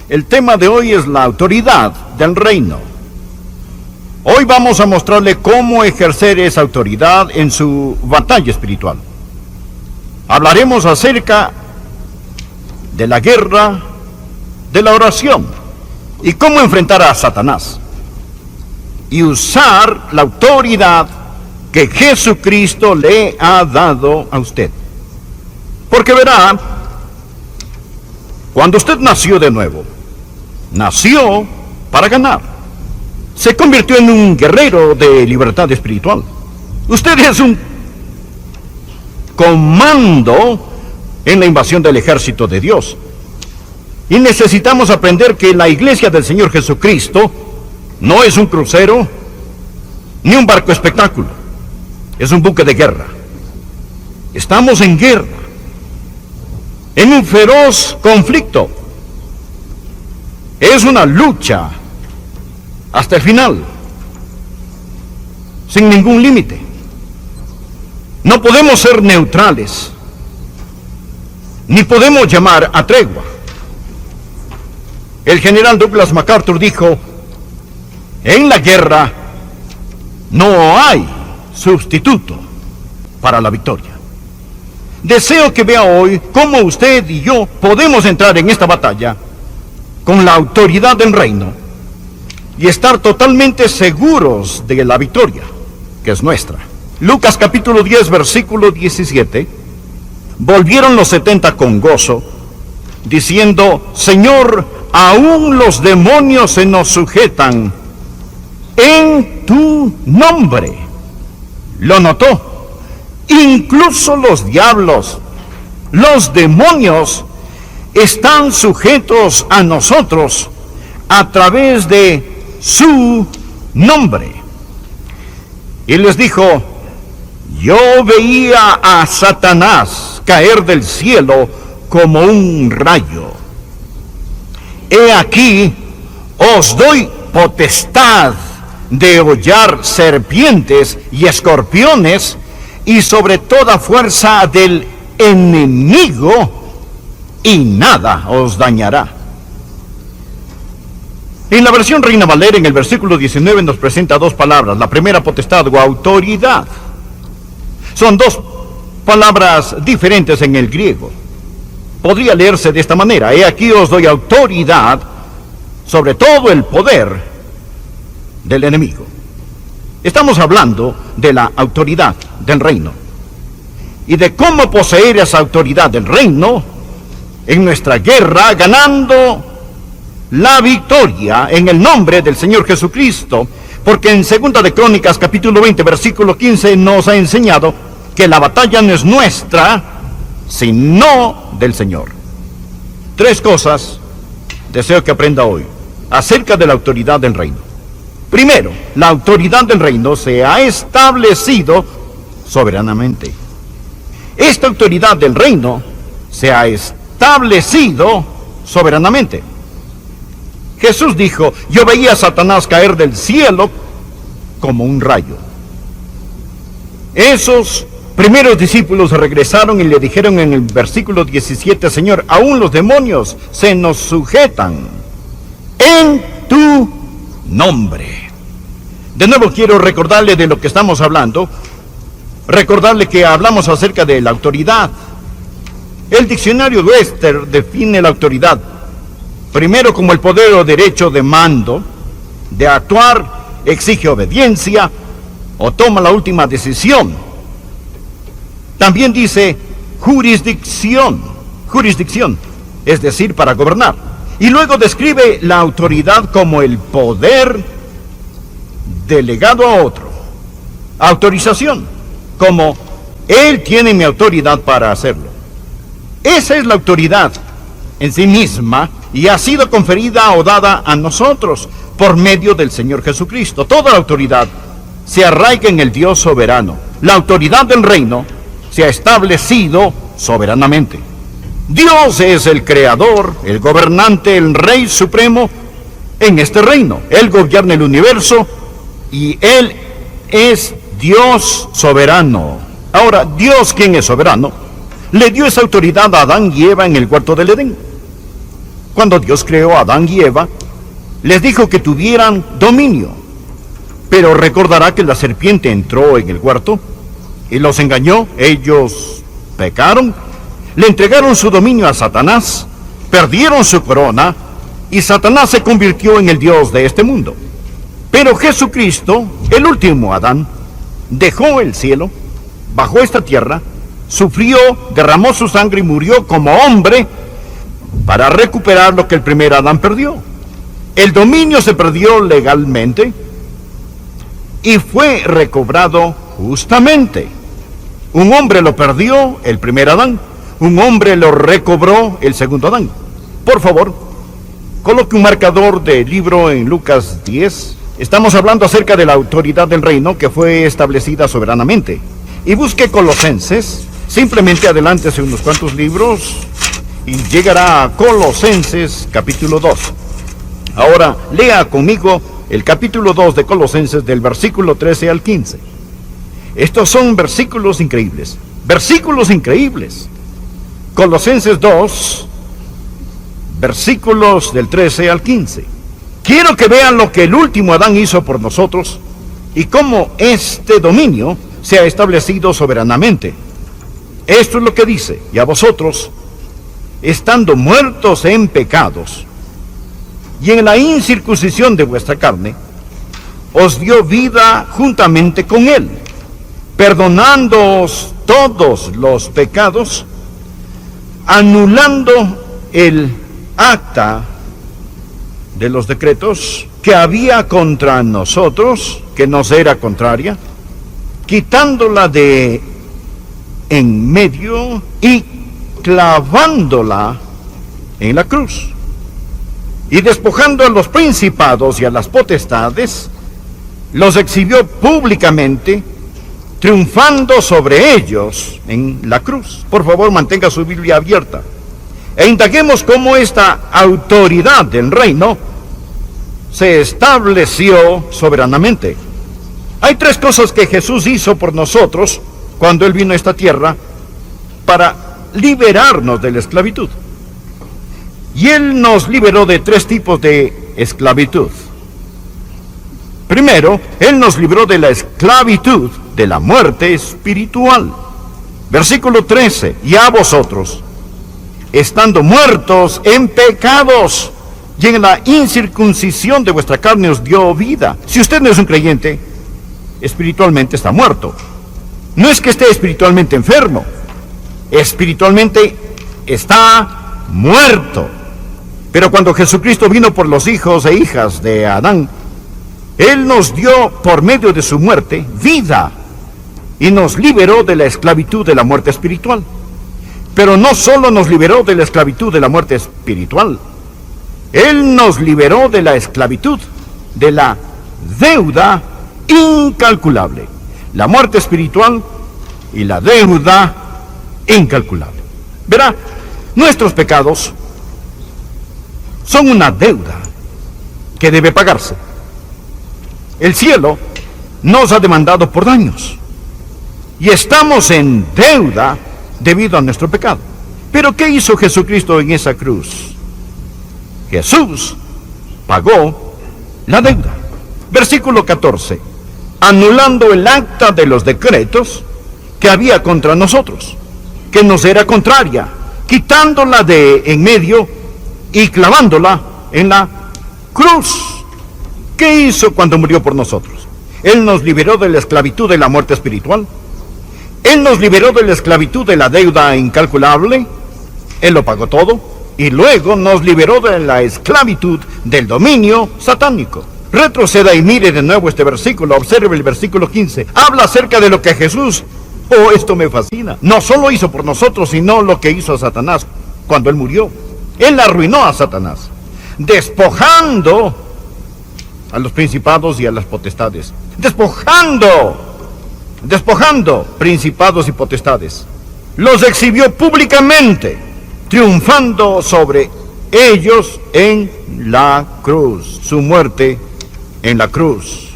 El tema de hoy es la autoridad del reino. Hoy vamos a mostrarle cómo ejercer esa autoridad en su batalla espiritual. Hablaremos acerca de la guerra, de la oración y cómo enfrentar a Satanás y usar la autoridad que Jesucristo le ha dado a usted. Porque verá, cuando usted nació de nuevo, nació para ganar. Se convirtió en un guerrero de libertad espiritual. Usted es un comando en la invasión del ejército de Dios. Y necesitamos aprender que la iglesia del Señor Jesucristo no es un crucero ni un barco espectáculo. Es un buque de guerra. Estamos en guerra, en un feroz conflicto. Es una lucha hasta el final, sin ningún límite. No podemos ser neutrales, ni podemos llamar a tregua. El general Douglas MacArthur dijo: en la guerra no hay sustituto para la victoria. Deseo que vea hoy cómo usted y yo podemos entrar en esta batalla con la autoridad del reino y estar totalmente seguros de la victoria, que es nuestra. Lucas capítulo 10, versículo 17. Volvieron los 70 con gozo, diciendo: Señor, aún los demonios se nos sujetan en tu nombre. Lo notó. Incluso los diablos, los demonios, están sujetos a nosotros a través de su nombre. Y les dijo: yo veía a Satanás caer del cielo como un rayo. He aquí, os doy potestad de hollar serpientes y escorpiones y sobre toda fuerza del enemigo, y nada os dañará. En la versión Reina Valera, en el versículo 19, nos presenta dos palabras. La primera, potestad o autoridad. Son dos palabras diferentes en el griego. Podría leerse de esta manera: he aquí os doy autoridad sobre todo el poder del enemigo. Estamos hablando de la autoridad del reino y de cómo poseer esa autoridad del reino en nuestra guerra, ganando la victoria en el nombre del Señor Jesucristo. Porque en 2 de Crónicas capítulo 20 versículo 15 nos ha enseñado que la batalla no es nuestra, sino del Señor. Tres cosas deseo que aprenda hoy acerca de la autoridad del reino. Primero, la autoridad del reino se ha establecido soberanamente. Esta autoridad del reino se ha establecido soberanamente. Jesús dijo: yo veía a Satanás caer del cielo como un rayo. Esos primeros discípulos regresaron y le dijeron en el versículo 17: Señor, aún los demonios se nos sujetan en tu nombre. De nuevo quiero recordarle de lo que estamos hablando, recordarle que hablamos acerca de la autoridad. El diccionario Webster define la autoridad primero como el poder o derecho de mando, de actuar, exige obediencia o toma la última decisión. También dice jurisdicción, es decir, para gobernar. Y luego describe la autoridad como el poder delegado a otro. Autorización, como él tiene mi autoridad para hacerlo. Esa es la autoridad en sí misma y ha sido conferida o dada a nosotros por medio del Señor Jesucristo. Toda la autoridad se arraiga en el Dios soberano. La autoridad del reino se ha establecido soberanamente. Dios es el creador, el gobernante, el rey supremo en este reino. Él gobierna el universo y Él es Dios soberano. Ahora, Dios, quien es soberano, le dio esa autoridad a Adán y Eva en el huerto del Edén. Cuando Dios creó a Adán y Eva, les dijo que tuvieran dominio. Pero recordará que la serpiente entró en el huerto y los engañó. Ellos pecaron, le entregaron su dominio a Satanás, perdieron su corona y Satanás se convirtió en el Dios de este mundo. Pero Jesucristo, el último Adán, dejó el cielo, bajó esta tierra, sufrió, derramó su sangre y murió como hombre para recuperar lo que el primer Adán perdió. El dominio se perdió legalmente y fue recobrado justamente. Un hombre lo perdió, el primer Adán. Un hombre lo recobró, el segundo Adán. Por favor, coloque un marcador de libro en Lucas 10. Estamos hablando acerca de la autoridad del reino que fue establecida soberanamente. Y busque Colosenses. Simplemente adelántese unos cuantos libros y llegará a Colosenses capítulo 2. Ahora, lea conmigo el capítulo 2 de Colosenses del versículo 13 al 15. Estos son versículos increíbles. Versículos increíbles. Colosenses 2, versículos del 13 al 15. Quiero que vean lo que el último Adán hizo por nosotros y cómo este dominio se ha establecido soberanamente. Esto es lo que dice: y a vosotros, estando muertos en pecados y en la incircuncisión de vuestra carne, os dio vida juntamente con él, perdonándoos todos los pecados, anulando el acta de los decretos que había contra nosotros, que nos era contraria, quitándola de en medio y clavándola en la cruz, y despojando a los principados y a las potestades, los exhibió públicamente, triunfando sobre ellos en la cruz. Por favor, mantenga su Biblia abierta e indaguemos cómo esta autoridad del reino se estableció soberanamente. Hay tres cosas que Jesús hizo por nosotros cuando Él vino a esta tierra para liberarnos de la esclavitud. Y Él nos liberó de tres tipos de esclavitud. Primero, Él nos libró de la esclavitud de la muerte espiritual. Versículo 13, y a vosotros, estando muertos en pecados y en la incircuncisión de vuestra carne, os dio vida. Si usted no es un creyente, espiritualmente está muerto. No es que esté espiritualmente enfermo, espiritualmente está muerto. Pero cuando Jesucristo vino por los hijos e hijas de Adán, Él nos dio por medio de su muerte vida y nos liberó de la esclavitud de la muerte espiritual. Pero no solo nos liberó de la esclavitud de la muerte espiritual, Él nos liberó de la esclavitud de la deuda incalculable. La muerte espiritual y la deuda incalculable. Verá, nuestros pecados son una deuda que debe pagarse. El cielo nos ha demandado por daños y estamos en deuda debido a nuestro pecado. Pero ¿qué hizo Jesucristo en esa cruz? Jesús pagó la deuda. Versículo 14. Anulando el acta de los decretos que había contra nosotros, que nos era contraria, quitándola de en medio y clavándola en la cruz. ¿Qué hizo cuando murió por nosotros? Él nos liberó de la esclavitud de la muerte espiritual. Él nos liberó de la esclavitud de la deuda incalculable. Él lo pagó todo. Y luego nos liberó de la esclavitud del dominio satánico. Retroceda y mire de nuevo este versículo. Observe el versículo 15. Habla acerca de lo que Jesús, esto me fascina, no solo hizo por nosotros, sino lo que hizo a Satanás cuando Él murió. Él arruinó a Satanás, despojando a los principados y a las potestades. Despojando principados y potestades. Los exhibió públicamente, triunfando sobre ellos en la cruz. Su muerte en la cruz.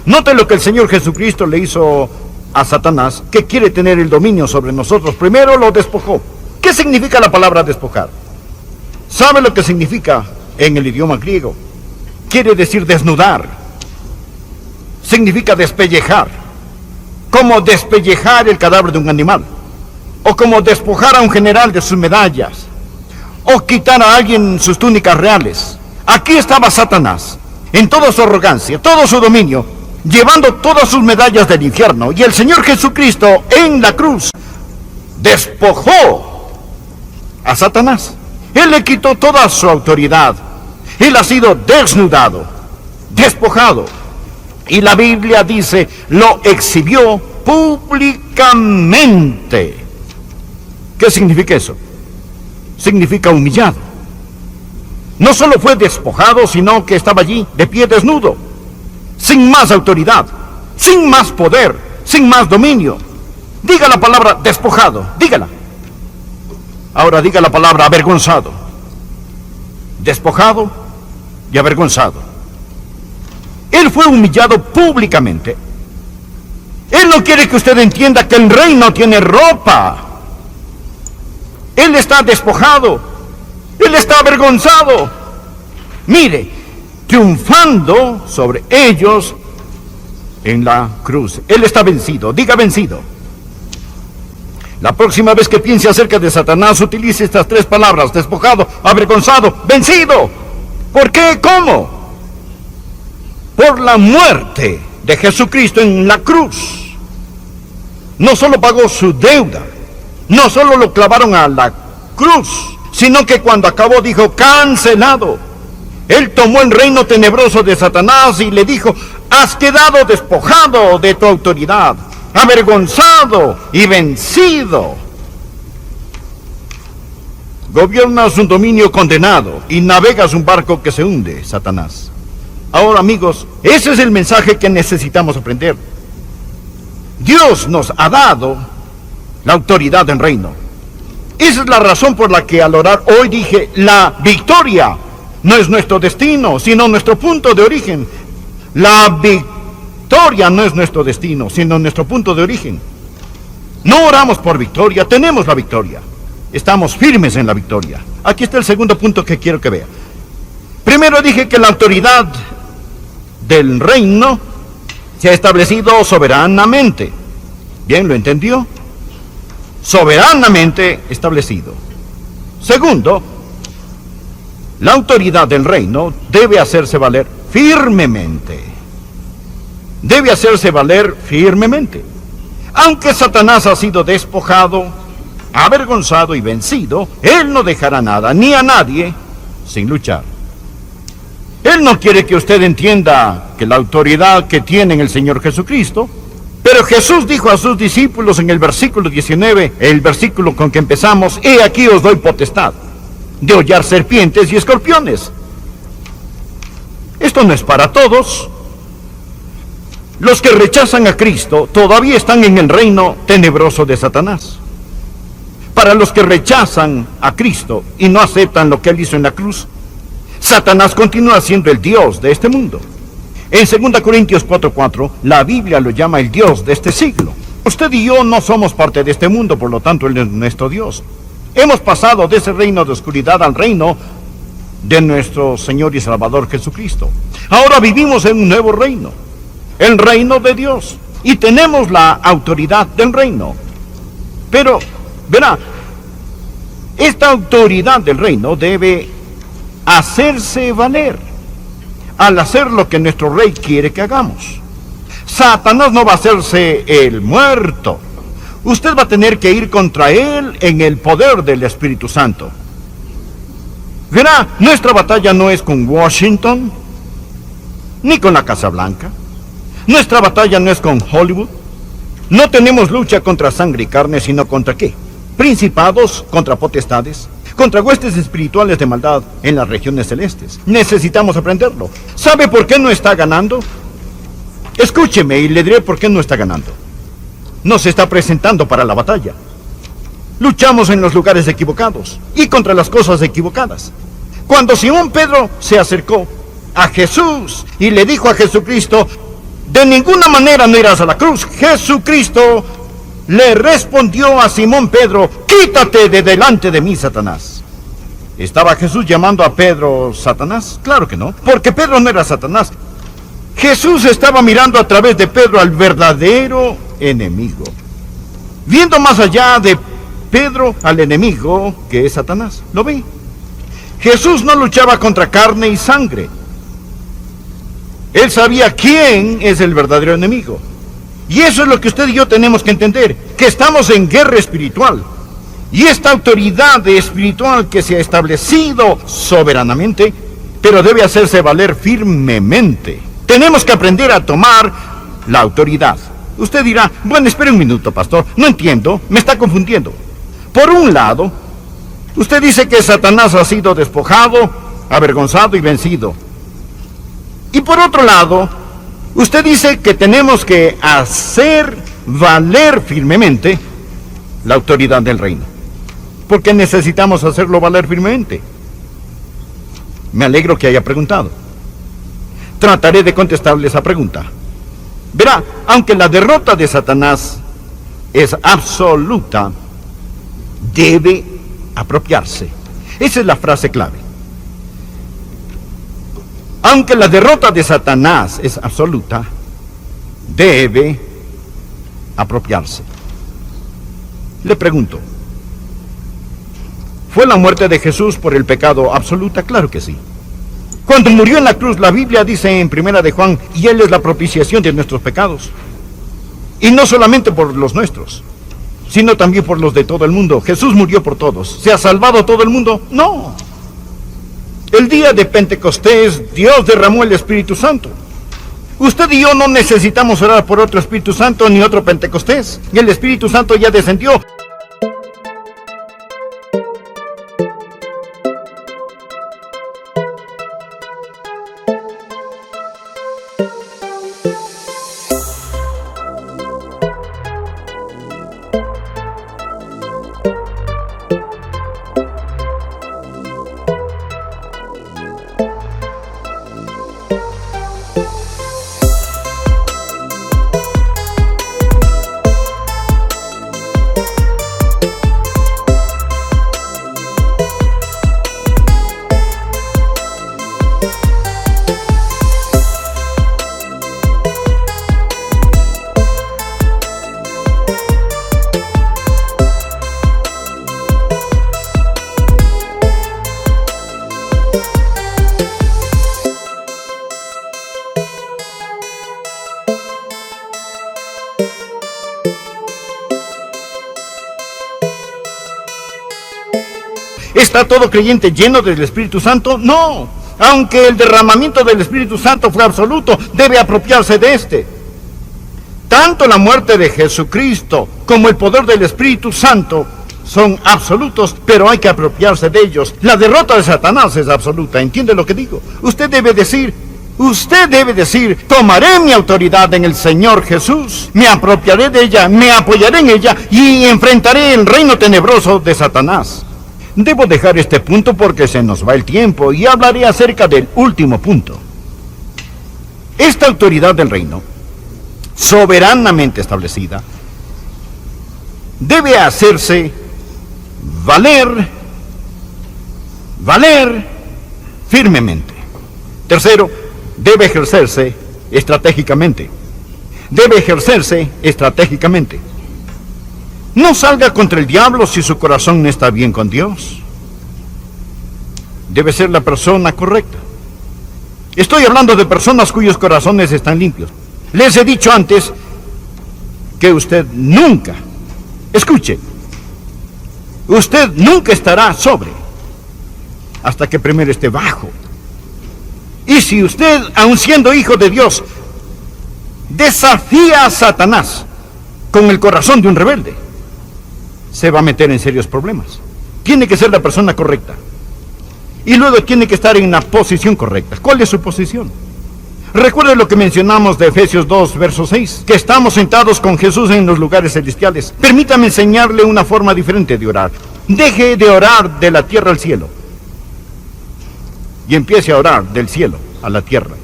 Note lo que el Señor Jesucristo le hizo a Satanás, que quiere tener el dominio sobre nosotros. Primero lo despojó. ¿Qué significa la palabra despojar? ¿Sabe lo que significa en el idioma griego? Quiere decir desnudar. Significa despellejar. Como despellejar el cadáver de un animal. O como despojar a un general de sus medallas. O quitar a alguien sus túnicas reales. Aquí estaba Satanás, en toda su arrogancia, todo su dominio, llevando todas sus medallas del infierno. Y el Señor Jesucristo en la cruz despojó a Satanás. Él le quitó toda su autoridad. Él ha sido desnudado, despojado. Y la Biblia dice, lo exhibió públicamente. ¿Qué significa eso? Significa humillado. No solo fue despojado, sino que estaba allí, de pie desnudo, sin más autoridad, sin más poder, sin más dominio. Diga la palabra despojado, dígala. Ahora diga la palabra avergonzado. Despojado y avergonzado. Él fue humillado públicamente. Él no quiere que usted entienda que el rey no tiene ropa. Él está despojado. Él está avergonzado. Mire, triunfando sobre ellos en la cruz. Él está vencido. Diga vencido. La próxima vez que piense acerca de Satanás, utilice estas tres palabras: despojado, avergonzado, vencido. ¿Por qué? ¿Cómo? Por la muerte de Jesucristo en la cruz. No solo pagó su deuda, no solo lo clavaron a la cruz, sino que cuando acabó dijo, cancelado. Él tomó el reino tenebroso de Satanás y le dijo, has quedado despojado de tu autoridad, avergonzado y vencido. Gobiernas un dominio condenado y navegas un barco que se hunde, Satanás. Ahora, amigos, ese es el mensaje que necesitamos aprender. Dios nos ha dado la autoridad del reino. Esa es la razón por la que al orar hoy dije, la victoria no es nuestro destino, sino nuestro punto de origen. La victoria no es nuestro destino, sino nuestro punto de origen. No oramos por victoria, tenemos la victoria. Estamos firmes en la victoria. Aquí está el segundo punto que quiero que vea. Primero dije que la autoridad del reino se ha establecido soberanamente. ¿Bien? ¿Lo entendió? Soberanamente establecido. Segundo, la autoridad del reino debe hacerse valer firmemente. Debe hacerse valer firmemente. Aunque Satanás ha sido despojado, avergonzado y vencido, él no dejará nada ni a nadie sin luchar. Él no quiere que usted entienda que la autoridad que tiene en el Señor Jesucristo, pero Jesús dijo a sus discípulos en el versículo 19, el versículo con que empezamos, he aquí os doy potestad de hollar serpientes y escorpiones. Esto no es para todos. Los que rechazan a Cristo todavía están en el reino tenebroso de Satanás. Para los que rechazan a Cristo y no aceptan lo que Él hizo en la cruz, Satanás continúa siendo el Dios de este mundo. En 2 Corintios 4:4, la Biblia lo llama el Dios de este siglo. Usted y yo no somos parte de este mundo, por lo tanto Él es nuestro Dios. Hemos pasado de ese reino de oscuridad al reino de nuestro Señor y Salvador Jesucristo. Ahora vivimos en un nuevo reino, el reino de Dios, y tenemos la autoridad del reino. Pero, verá, esta autoridad del reino debe hacerse valer al hacer lo que nuestro rey quiere que hagamos. Satanás no va a hacerse el muerto. Usted va a tener que ir contra él en el poder del Espíritu Santo. Verá, nuestra batalla no es con Washington, ni con la Casa Blanca. Nuestra batalla no es con Hollywood. No tenemos lucha contra sangre y carne, sino contra ¿qué? Principados, contra potestades, contra huestes espirituales de maldad en las regiones celestes. Necesitamos aprenderlo. ¿Sabe por qué no está ganando? Escúcheme y le diré por qué no está ganando. No se está presentando para la batalla. Luchamos en los lugares equivocados y contra las cosas equivocadas. Cuando Simón Pedro se acercó a Jesús y le dijo a Jesucristo, de ninguna manera no irás a la cruz, Jesucristo le respondió a Simón Pedro, quítate de delante de mí, Satanás. ¿Estaba Jesús llamando a Pedro Satanás? Claro que no, porque Pedro no era Satanás. Jesús estaba mirando a través de Pedro al verdadero enemigo, viendo más allá de Pedro al enemigo que es Satanás. ¿Lo ve? Jesús no luchaba contra carne y sangre. Él sabía quién es el verdadero enemigo. Y eso es lo que usted y yo tenemos que entender, que estamos en guerra espiritual. Y esta autoridad espiritual que se ha establecido soberanamente, pero debe hacerse valer firmemente. Tenemos que aprender a tomar la autoridad. Usted dirá, bueno, espere un minuto, pastor, no entiendo, me está confundiendo. Por un lado, usted dice que Satanás ha sido despojado, avergonzado y vencido. Y por otro lado, usted dice que tenemos que hacer valer firmemente la autoridad del reino. Porque necesitamos hacerlo valer firmemente. Me alegro que haya preguntado. Trataré de contestarle esa pregunta. Verá, aunque la derrota de Satanás es absoluta, debe apropiarse. Esa es la frase clave. Aunque la derrota de Satanás es absoluta, debe apropiarse. Le pregunto, ¿fue la muerte de Jesús por el pecado absoluta? Claro que sí. Cuando murió en la cruz, la Biblia dice en 1 de Juan, y Él es la propiciación de nuestros pecados. Y no solamente por los nuestros, sino también por los de todo el mundo. Jesús murió por todos. ¿Se ha salvado todo el mundo? No. El día de Pentecostés, Dios derramó el Espíritu Santo. Usted y yo no necesitamos orar por otro Espíritu Santo ni otro Pentecostés. Y el Espíritu Santo ya descendió. ¿Está todo creyente lleno del Espíritu Santo? No. Aunque el derramamiento del Espíritu Santo fue absoluto, debe apropiarse de este. Tanto la muerte de Jesucristo como el poder del Espíritu Santo son absolutos, pero hay que apropiarse de ellos. La derrota de Satanás es absoluta. ¿Entiende lo que digo? Usted debe decir, tomaré mi autoridad en el Señor Jesús, me apropiaré de ella, me apoyaré en ella y enfrentaré el reino tenebroso de Satanás. Debo dejar este punto porque se nos va el tiempo y hablaré acerca del último punto. Esta autoridad del reino, soberanamente establecida, debe hacerse valer firmemente. Tercero, debe ejercerse estratégicamente. No salga contra el diablo si su corazón no está bien con Dios. Debe ser la persona correcta. Estoy hablando de personas cuyos corazones están limpios. Les he dicho antes que usted nunca, escuche, usted nunca estará sobre hasta que primero esté bajo. Y si usted, aun siendo hijo de Dios, desafía a Satanás con el corazón de un rebelde, se va a meter en serios problemas. Tiene que ser la persona correcta. Y luego tiene que estar en una posición correcta. ¿Cuál es su posición? Recuerde lo que mencionamos de Efesios 2, verso 6, que estamos sentados con Jesús en los lugares celestiales. Permítame enseñarle una forma diferente de orar. Deje de orar de la tierra al cielo y empiece a orar del cielo a la tierra.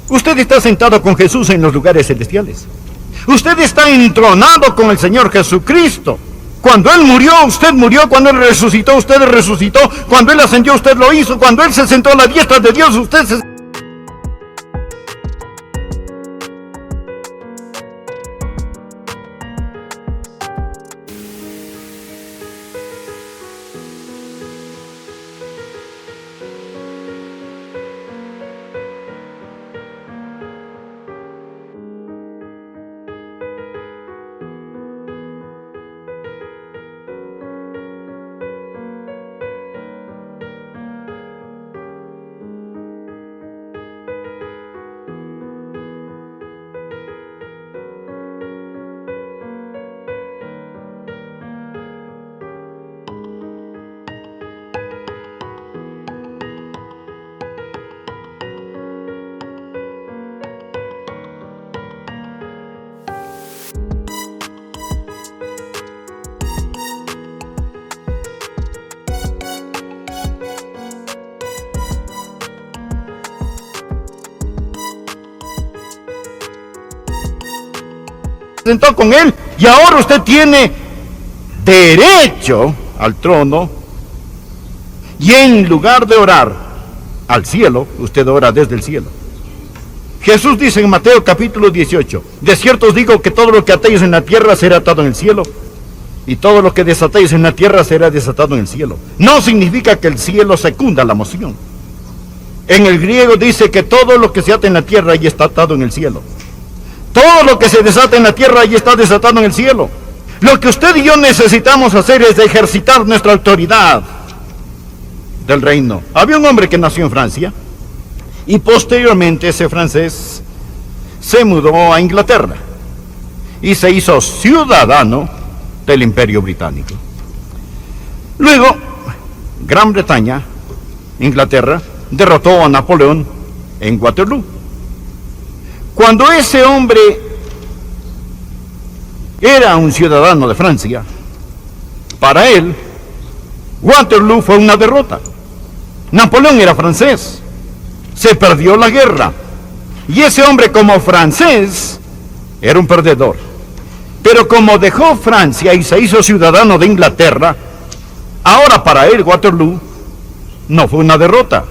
Usted está sentado con Jesús en los lugares celestiales. Usted está entronado con el Señor Jesucristo. Cuando Él murió, usted murió. Cuando Él resucitó, usted resucitó. Cuando Él ascendió, usted lo hizo. Cuando Él se sentó a la diestra de Dios, usted se sentó con Él, y ahora usted tiene derecho al trono, y en lugar de orar al cielo, usted ora desde el cielo. Jesús dice en Mateo capítulo 18, de cierto os digo que todo lo que atéis en la tierra será atado en el cielo, y todo lo que desatéis en la tierra será desatado en el cielo. No significa que el cielo secunda la moción. En el griego dice que todo lo que se ata en la tierra ya está atado en el cielo. Todo lo que se desata en la tierra ya está desatado en el cielo. Lo que usted y yo necesitamos hacer es ejercitar nuestra autoridad del reino. Había un hombre que nació en Francia y posteriormente ese francés se mudó a Inglaterra y se hizo ciudadano del Imperio Británico. Luego, Gran Bretaña, Inglaterra, derrotó a Napoleón en Waterloo. Cuando ese hombre era un ciudadano de Francia, para él, Waterloo fue una derrota. Napoleón era francés, se perdió la guerra, y ese hombre como francés era un perdedor. Pero como dejó Francia y se hizo ciudadano de Inglaterra, ahora para él Waterloo no fue una derrota,